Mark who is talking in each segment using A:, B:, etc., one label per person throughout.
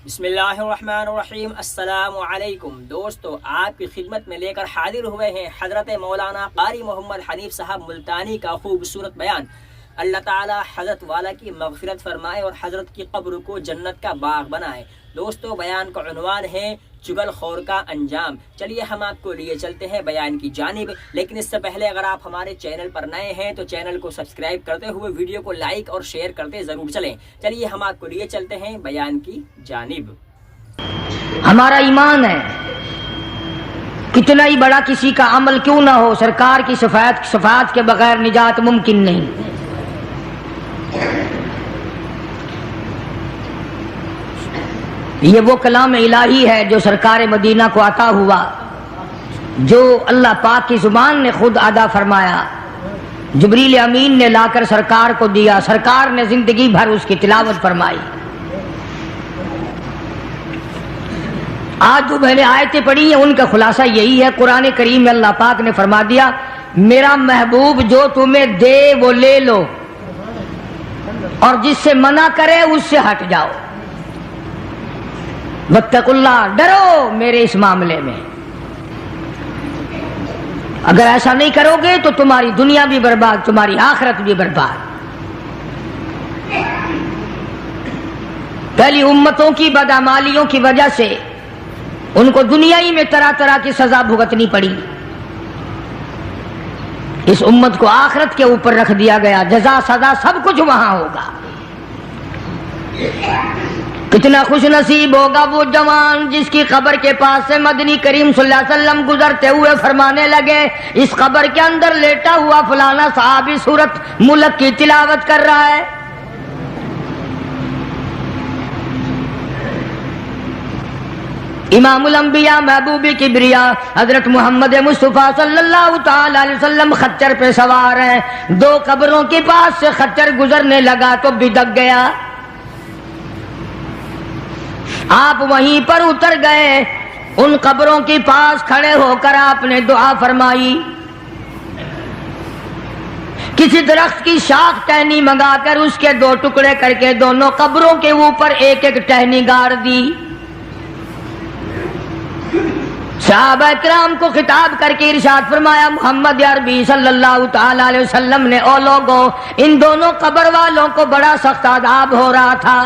A: بسم اللہ الرحمن الرحیم۔ السلام علیکم دوستو، آپ کی خدمت میں لے کر حاضر ہوئے ہیں حضرت مولانا قاری محمد حنیف صاحب ملتانی کا خوبصورت بیان۔ اللہ تعالی حضرت والا کی مغفرت فرمائے اور حضرت کی قبر کو جنت کا باغ بنائے۔ دوستو، بیان کا عنوان ہے چگل خور کا انجام۔ چلیے ہم آپ کو لیے چلتے ہیں بیان کی جانب، لیکن اس سے پہلے اگر آپ ہمارے چینل پر نئے ہیں تو چینل کو سبسکرائب کرتے ہوئے ویڈیو کو لائک اور شیئر کرتے ضرور چلیں۔ چلیے ہم آپ کو لیے چلتے ہیں بیان کی جانب۔
B: ہمارا ایمان ہے کتنا ہی بڑا کسی کا عمل کیوں نہ ہو، سرکار کی شفاعت کے بغیر نجات ممکن نہیں۔ یہ وہ کلام الہی ہے جو سرکار مدینہ کو عطا ہوا، جو اللہ پاک کی زبان نے خود ادا فرمایا، جبریل امین نے لا کر سرکار کو دیا، سرکار نے زندگی بھر اس کی تلاوت فرمائی۔ آج جو میں نے آیتیں پڑھی ہیں ان کا خلاصہ یہی ہے۔ قرآن کریم میں اللہ پاک نے فرما دیا، میرا محبوب جو تمہیں دے وہ لے لو، اور جس سے منع کرے اس سے ہٹ جاؤ۔ واتقوا اللہ، ڈرو میرے اس معاملے میں۔ اگر ایسا نہیں کرو گے تو تمہاری دنیا بھی برباد، تمہاری آخرت بھی برباد۔ پہلی امتوں کی بدعمالیوں کی وجہ سے ان کو دنیا ہی میں طرح طرح کی سزا بھگتنی پڑی۔ اس امت کو آخرت کے اوپر رکھ دیا گیا، جزا سزا سب کچھ وہاں ہوگا۔ کتنا خوش نصیب ہوگا وہ جوان جس کی قبر کے پاس سے مدنی کریم صلی اللہ علیہ وسلم گزرتے ہوئے فرمانے لگے، اس قبر کے اندر لیٹا ہوا فلانا صحابی سورت ملک کی تلاوت کر رہا ہے۔ امام الانبیاء محبوب کبریا حضرت محمد مصطفیٰ صلی اللہ تعالی علیہ وسلم خچر پہ سوار ہیں، دو قبروں کے پاس سے خچر گزرنے لگا تو بدک گیا۔ آپ وہیں پر اتر گئے، ان قبروں کے پاس کھڑے ہو کر آپ نے دعا فرمائی۔ کسی درخت کی شاخ ٹہنی منگا کر اس کے دو ٹکڑے کر کے دونوں قبروں کے اوپر ایک ایک ٹہنی گاڑ دی۔ صحابہ کرام کو خطاب کر کے ارشاد فرمایا، محمد عربی صلی اللہ تعالی علیہ وسلم نے، او لوگوں، ان دونوں قبر والوں کو بڑا سخت عذاب ہو رہا تھا۔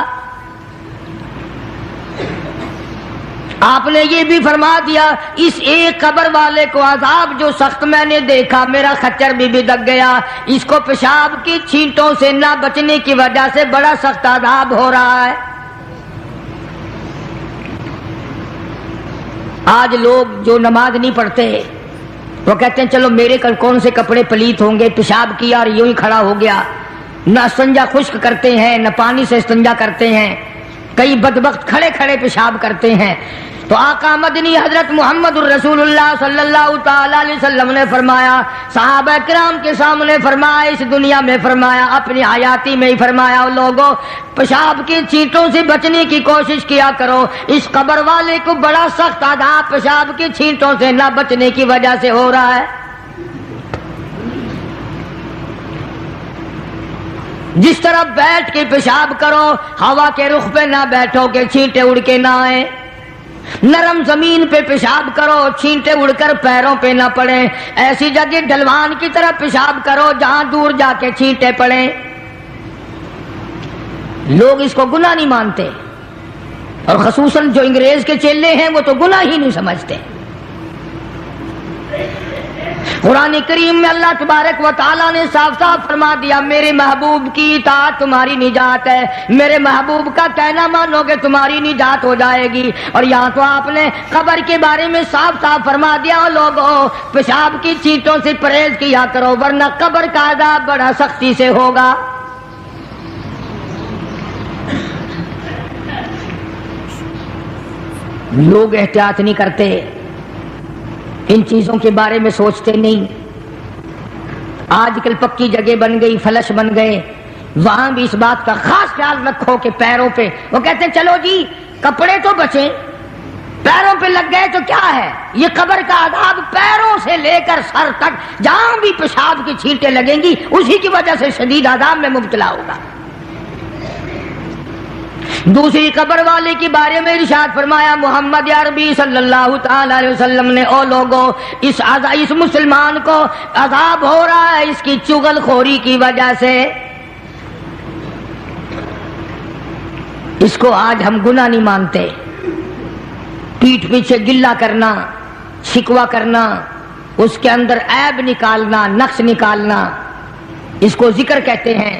B: آپ نے یہ بھی فرما دیا، اس ایک قبر والے کو عذاب جو سخت میں نے دیکھا، میرا خچر بھی بدک گیا، اس کو پیشاب کی چھینٹوں سے نہ بچنے کی وجہ سے بڑا سخت عذاب ہو رہا ہے۔ آج لوگ جو نماز نہیں پڑھتے وہ کہتے ہیں چلو میرے کل کون سے کپڑے پلیت ہوں گے، پیشاب کیا اور یوں ہی کھڑا ہو گیا، نہ استنجا خشک کرتے ہیں نہ پانی سے استنجا کرتے ہیں، کئی بدبخت کھڑے کھڑے پیشاب کرتے ہیں۔ تو آقا مدنی حضرت محمد الرسول اللہ صلی اللہ تعالی علیہ وسلم نے فرمایا، صحابہ کرام کے سامنے فرمایا، اس دنیا میں فرمایا، اپنی حیاتی میں ہی فرمایا، لوگوں پیشاب کی چھینٹوں سے بچنے کی کوشش کیا کرو، اس قبر والے کو بڑا سخت عذاب پیشاب کی چھینٹوں سے نہ بچنے کی وجہ سے ہو رہا ہے۔ جس طرح بیٹھ کے پیشاب کرو، ہوا کے رخ پہ نہ بیٹھو کہ چھینٹے اڑ کے نہ آئیں، نرم زمین پہ پیشاب کرو، چھینٹے اڑ کر پیروں پہ نہ پڑیں، ایسی جگہ ڈھلوان کی طرح پیشاب کرو جہاں دور جا کے چھینٹے پڑیں۔ لوگ اس کو گناہ نہیں مانتے، اور خصوصاً جو انگریز کے چیلے ہیں وہ تو گناہ ہی نہیں سمجھتے۔ قرآن کریم میں اللہ تبارک و تعالیٰ نے صاف صاف فرما دیا، میرے محبوب کی اطاعت تمہاری نجات ہے، میرے محبوب کا کہنا مانو گے تمہاری نجات ہو جائے گی۔ اور یہاں تو آپ نے قبر کے بارے میں صاف صاف فرما دیا، لوگوں پیشاب کی چھینٹوں سے پرہیز کیا کرو ورنہ قبر کا عذاب بڑا سختی سے ہوگا۔ لوگ احتیاط نہیں کرتے، ان چیزوں کے بارے میں سوچتے نہیں۔ آج کل پکی جگہ بن گئی، فلش بن گئے، وہاں بھی اس بات کا خاص خیال رکھو کہ پیروں پہ، وہ کہتے ہیں چلو جی کپڑے تو بچیں، پیروں پہ لگ گئے تو کیا ہے، یہ قبر کا عذاب پیروں سے لے کر سر تک جہاں بھی پیشاب کی چھینٹیں لگیں گی اسی کی وجہ سے شدید عذاب میں مبتلا ہوگا۔ دوسری قبر والے کے بارے میں ارشاد فرمایا محمد عربی صلی اللہ تعالی علیہ وسلم نے، او لوگوں، اس مسلمان کو عذاب ہو رہا ہے اس کی چغل خوری کی وجہ سے۔ اس کو آج ہم گناہ نہیں مانتے، پیٹھ پیچھے گلہ کرنا، شکوہ کرنا، اس کے اندر عیب نکالنا، نقص نکالنا، اس کو ذکر کہتے ہیں۔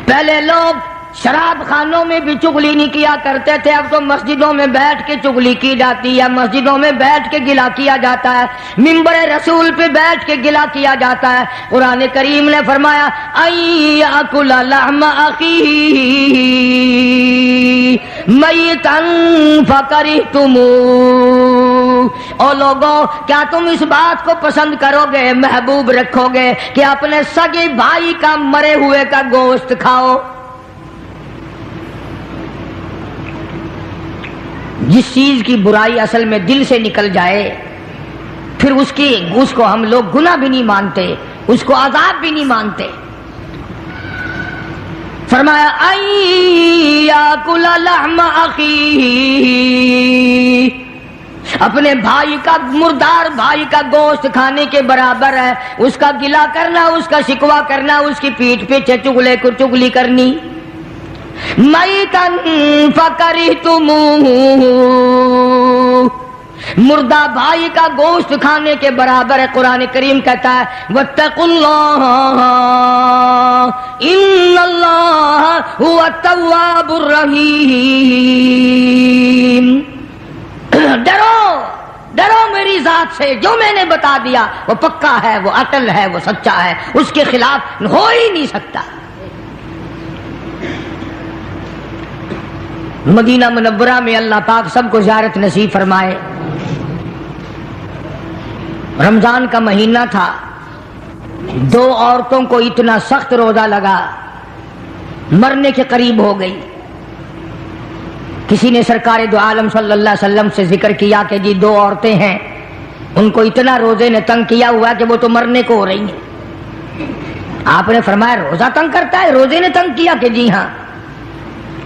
B: پہلے لوگ شراب خانوں میں بھی چغلی نہیں کیا کرتے تھے، اب تو مسجدوں میں بیٹھ کے چغلی کی جاتی ہے، مسجدوں میں بیٹھ کے گلہ کیا جاتا ہے، منبر رسول پہ بیٹھ کے گلہ کیا جاتا ہے۔ قرآن کریم نے فرمایا ایاکل لحم اخیہ میتا فکرہتموہ، او لوگوں کیا تم اس بات کو پسند کرو گے، محبوب رکھو گے کہ اپنے سگے بھائی کا مرے ہوئے کا گوشت کھاؤ؟ جس چیز کی برائی اصل میں دل سے نکل جائے پھر اس کو ہم لوگ گناہ بھی نہیں مانتے، اس کو عذاب بھی نہیں مانتے۔ فرمایا ایاکل لحم اخیہ، اپنے بھائی کا، مردار بھائی کا گوشت کھانے کے برابر ہے، اس کا گلہ کرنا، اس کا شکوہ کرنا، اس کی پیٹھ پیچھے چغلی کرنی۔ میتا فکرہتموہ، مردہ بھائی کا گوشت کھانے کے برابر ہے۔ قرآن کریم کہتا ہے واتقوا اللہ ان اللہ هو التواب الرحیم، ڈرو میری ذات سے، جو میں نے بتا دیا وہ پکا ہے، وہ اٹل ہے، وہ سچا ہے، اس کے خلاف ہو ہی نہیں سکتا۔ مدینہ منورہ میں اللہ پاک سب کو زیارت نصیب فرمائے۔ رمضان کا مہینہ تھا، دو عورتوں کو اتنا سخت روزہ لگا، مرنے کے قریب ہو گئی۔ کسی نے سرکار دو عالم صلی اللہ علیہ وسلم سے ذکر کیا کہ جی دو عورتیں ہیں، ان کو اتنا روزے نے تنگ کیا ہوا کہ وہ تو مرنے کو ہو رہی ہیں۔ آپ نے فرمایا روزہ تنگ کرتا ہے؟ روزے نے تنگ کیا؟ کہ جی ہاں۔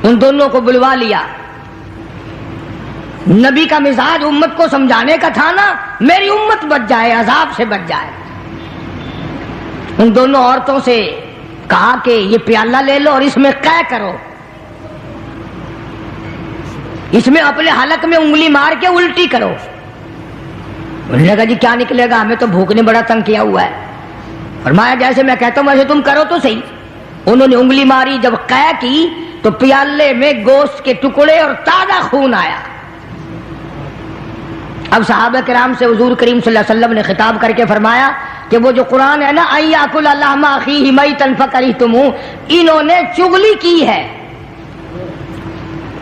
B: ان دونوں کو بلوا لیا۔ نبی کا مزاج امت کو سمجھانے کا تھا نا، میری امت بچ جائے، عذاب سے بچ جائے۔ ان دونوں عورتوں سے کہا کہ یہ پیالہ لے لو اور اس میں قے کرو، اس میں اپنے حلق میں انگلی مار کے الٹی کرو۔ انہوں نے کہا جی کیا نکلے گا، ہمیں تو بھوک نے بڑا تنگ کیا ہوا ہے۔ فرمایا جیسے میں کہتا ہوں ویسے تم کرو تو صحیح۔ انہوں نے انگلی ماری، جب قے کی تو پیالے میں گوشت کے ٹکڑے اور تازہ خون آیا۔ اب صحابہ کرام سے حضور کریم صلی اللہ علیہ وسلم نے خطاب کر کے فرمایا کہ وہ جو قرآن ہے نا ایاکل لحم اخیہ میتا فکرہتموہ، انہوں نے چغلی کی ہے،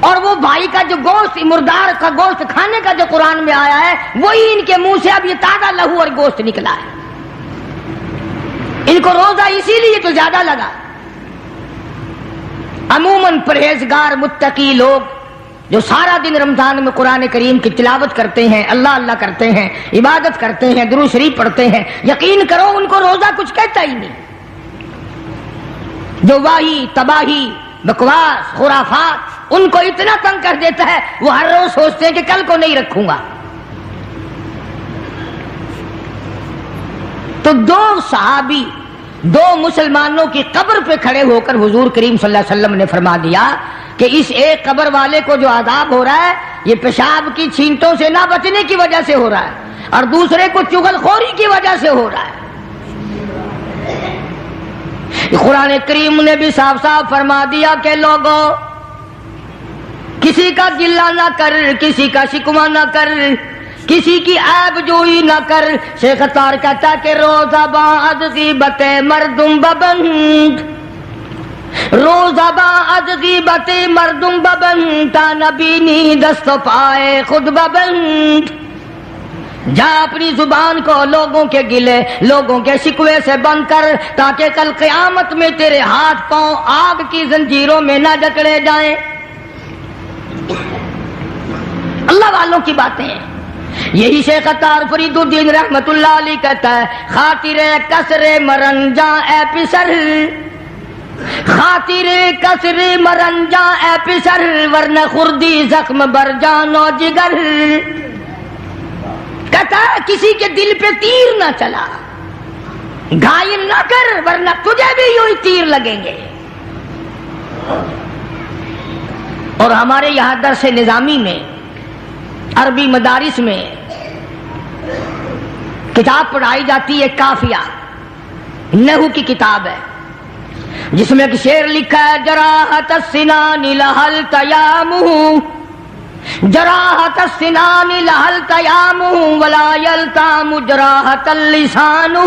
B: اور وہ بھائی کا جو گوشت، مردار کا گوشت کھانے کا جو قرآن میں آیا ہے وہی ان کے منہ سے اب یہ تازہ لہو اور گوشت نکلا ہے۔ ان کو روزہ اسی لیے تو زیادہ لگا۔ عموماً پرہیزگار متقی لوگ جو سارا دن رمضان میں قرآن کریم کی تلاوت کرتے ہیں، اللہ اللہ کرتے ہیں، عبادت کرتے ہیں، درود شریف پڑھتے ہیں، یقین کرو ان کو روزہ کچھ کہتا ہی نہیں۔ جو واہی، تباہی، بکواس، خرافات ان کو اتنا تنگ کر دیتا ہے وہ ہر روز سوچتے ہیں کہ کل کو نہیں رکھوں گا۔ تو دو صحابی دو مسلمانوں کی قبر پہ کھڑے ہو کر حضور کریم صلی اللہ علیہ وسلم نے فرما دیا کہ اس ایک قبر والے کو جو عذاب ہو رہا ہے یہ پیشاب کی چھینٹوں سے نہ بچنے کی وجہ سے ہو رہا ہے، اور دوسرے کو چغل خوری کی وجہ سے ہو رہا ہے۔ قرآن کریم نے بھی صاف صاف فرما دیا کہ لوگوں کسی کا گلہ نہ کر، کسی کا شکوہ نہ کر، کسی کی عیب جوئی نہ کر۔ شیخ اتار کہتا ہے کہ روزہ بعد غیبت مردم ببند، روزہ بعد غیبت مردم ببند، تا نبینی دست و پائے خود ببند۔ جا اپنی زبان کو لوگوں کے گلے، لوگوں کے شکوے سے بند کر، تاکہ کل قیامت میں تیرے ہاتھ پاؤں آگ کی زنجیروں میں نہ جکڑے جائیں۔ اللہ والوں کی باتیں ہیں۔ یہی شیخ عطار فرید الدین رحمت اللہ علیہ کہتا ہے خاطر کسر مرن جا اے پسر، خاطر کسر مرنجا اے پسر ورنہ خردی زخم بر جان و جگر. کہتا ہے کسی کے دل پہ تیر نہ چلا، گھائل نہ کر ورنہ تجھے بھی یوں ہی تیر لگیں گے. اور ہمارے یہاں درس نظامی میں، عربی مدارس میں کتاب پڑھائی جاتی ہے کافیہ، نحو کی کتاب ہے، جس میں ایک شعر لکھا ہے جراحت السنان لہل تیامہ، جراحت السنان لہل تیامہ ولا یلتام جراحت اللسانہ.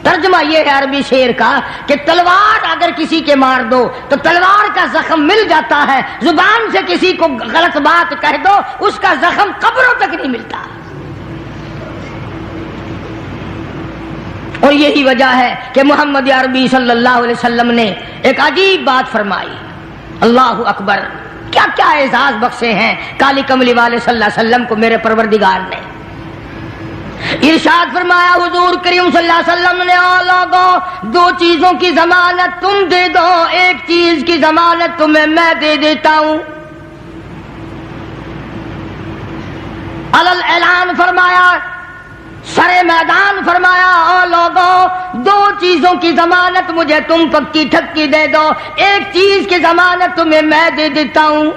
B: ترجمہ یہ ہے عربی شعر کا کہ تلوار اگر کسی کے مار دو تو تلوار کا زخم مل جاتا ہے، زبان سے کسی کو غلط بات کہہ دو اس کا زخم قبروں تک نہیں ملتا. اور یہی وجہ ہے کہ محمد عربی صلی اللہ علیہ وسلم نے ایک عجیب بات فرمائی. اللہ اکبر، کیا کیا اعزاز بخشے ہیں کالی کملی والے صلی اللہ علیہ وسلم کو میرے پروردگار نے. ارشاد فرمایا حضور کریم صلی اللہ علیہ وسلم نے، او لوگو دو چیزوں کی ضمانت تم دے دو، ایک چیز کی ضمانت تمہیں میں دے دیتا ہوں. علل اعلان فرمایا، سر میدان فرمایا، او لوگو دو چیزوں کی ضمانت مجھے تم پکی ٹھکی دے دو، ایک چیز کی ضمانت تمہیں میں دے دیتا ہوں.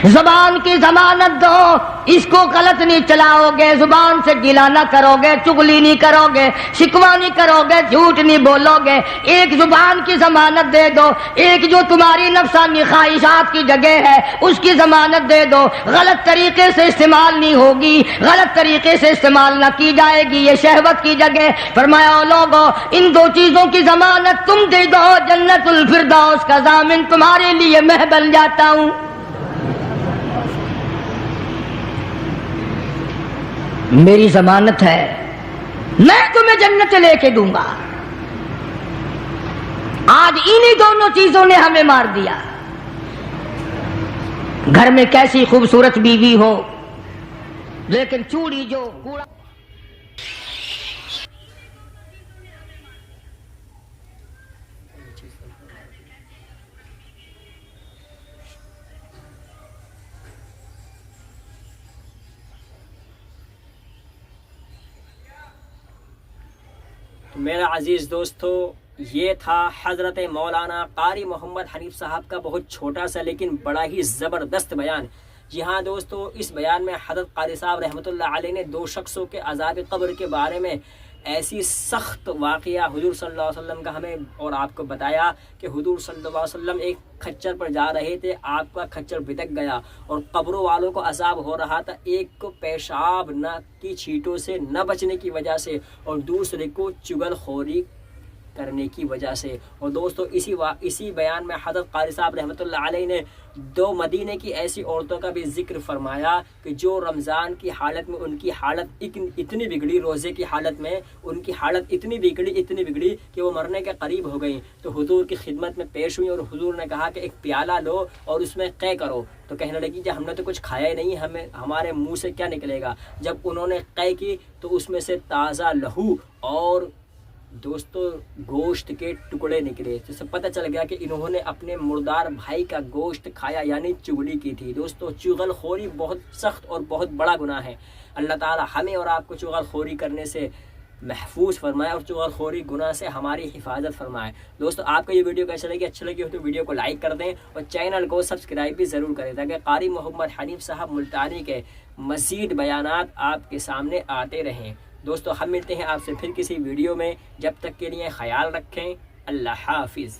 B: زبان کی ضمانت دو، اس کو غلط نہیں چلاؤ گے، زبان سے گلا نہ کرو گے، چغلی نہیں کرو گے، شکوہ نہیں کرو گے، جھوٹ نہیں بولو گے. ایک زبان کی ضمانت دے دو، ایک جو تمہاری نفسانی خواہشات کی جگہ ہے اس کی ضمانت دے دو، غلط طریقے سے استعمال نہیں ہوگی، غلط طریقے سے استعمال نہ کی جائے گی، یہ شہوت کی جگہ. فرمایا او لوگو ان دو چیزوں کی ضمانت تم دے دو، جنت الفردوس کا ضامن تمہارے لیے میں بن جاتا ہوں. میری ضمانت ہے میں تمہیں جنت لے کے دوں گا. آج انہی دونوں چیزوں نے ہمیں مار دیا. گھر میں کیسی خوبصورت بیوی ہو لیکن چوڑی جو کوڑا.
A: میرا عزیز دوستو، یہ تھا حضرت مولانا قاری محمد حنیف صاحب کا بہت چھوٹا سا لیکن بڑا ہی زبردست بیان. جی ہاں دوستو، اس بیان میں حضرت قاری صاحب رحمۃ اللہ علیہ نے دو شخصوں کے عذاب قبر کے بارے میں ایسی سخت واقعہ حضور صلی اللہ علیہ وسلم کا ہمیں اور آپ کو بتایا کہ حضور صلی اللہ علیہ وسلم ایک کھچر پر جا رہے تھے، آپ کا کھچر بھٹک گیا اور قبروں والوں کو عذاب ہو رہا تھا، ایک کو پیشاب نہ کی چھینٹوں سے نہ بچنے کی وجہ سے اور دوسرے کو چغل خوری کرنے کی وجہ سے. اور دوستو اسی بیان میں حضرت قاری صاحب رحمۃ اللہ علیہ نے دو مدینے کی ایسی عورتوں کا بھی ذکر فرمایا کہ جو رمضان کی حالت میں ان کی حالت اتنی بگڑی، روزے کی حالت میں ان کی حالت اتنی بگڑی کہ وہ مرنے کے قریب ہو گئیں. تو حضور کی خدمت میں پیش ہوئی اور حضور نے کہا کہ ایک پیالہ لو اور اس میں قے کرو. تو کہنے لگی کہ ہم نے تو کچھ کھایا ہی نہیں، ہمارے منہ سے کیا نکلے گا. جب انہوں نے قے کی تو اس میں سے تازہ لہو اور دوستو گوشت کے ٹکڑے نکلے. جس سے پتہ چل گیا کہ انہوں نے اپنے مردار بھائی کا گوشت کھایا، یعنی چغلی کی تھی. دوستو چغل خوری بہت سخت اور بہت بڑا گناہ ہے. اللہ تعالی ہمیں اور آپ کو چغل خوری کرنے سے محفوظ فرمائے اور چغل خوری گناہ سے ہماری حفاظت فرمائے. دوستو آپ کو یہ ویڈیو کیسا لگی؟ اچھی لگی ہو تو ویڈیو کو لائک کر دیں اور چینل کو سبسکرائب بھی ضرور کریں تاکہ قاری محمد حنیف صاحب ملتانی کے مزید بیانات آپ کے سامنے آتے رہیں. دوستو ہم ملتے ہیں آپ سے پھر کسی ویڈیو میں، جب تک کے لیے خیال رکھیں. اللہ حافظ.